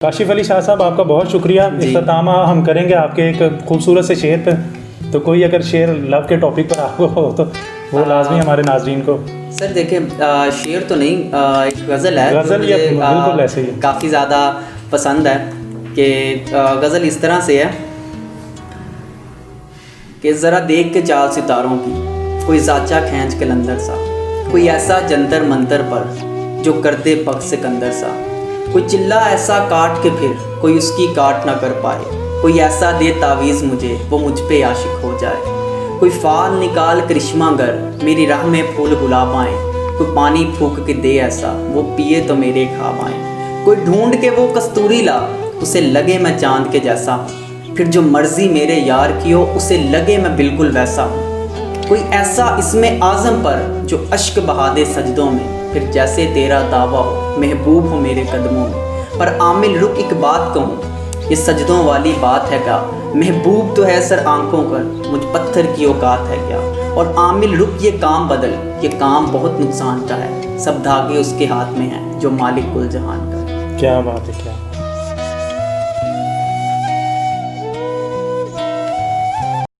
काशिफ अली शाह साहब, आपका बहुत शुक्रिया। इख्तितामा हम करेंगे आपके एक खूबसूरत से शेर पे। तो कोई अगर शेर लव के टॉपिक पर आपको हो तो वो लाजमी हमारे नाजरीन को। सर देखिए, शेर तो नहीं, एक गज़ल है, गज़ल या बिल्कुल ऐसे ही काफ़ी ज़्यादा पसंद है। कि गज़ल इस तरह से है कि ज़रा देख के चाल सितारों की, कोई ज़ाचा खींच कलंदर सा, कोई ऐसा जंतर मंतर पर जो कर दे पग सिकंदर सा, कोई चिल्ला ऐसा काट के फिर कोई उसकी काट ना कर पाए, कोई ऐसा दे तावीज़ मुझे वो मुझ पे आशिक हो जाए, कोई फाल निकाल करिश्मा गर मेरी राह में फूल गुलाब आए, कोई पानी फूक के दे ऐसा वो पिए तो मेरे ख्वाब आए, कोई ढूंढ के वो कस्तूरी ला उसे लगे मैं चांद के जैसा हूँ, फिर जो मर्जी मेरे यार की हो उसे लगे मैं बिल्कुल वैसा हूँ, कोई ऐसा इसमें आज़म पर जो अश्क बहा दे सजदों में, फिर जैसे तेरा दावा हो महबूब हो मेरे कदमों में। पर आमिल रुक एक बात कहूँ, ये सजदों वाली बात है क्या, महबूब तो है सर आंखों पर, मुझ पत्थर की औकात है क्या। और आमिल रुक ये काम बदल, ये काम बहुत नुकसान का है, सब धागे उसके हाथ में हैं जो मालिक कुल जहान का है। क्या बात है, क्या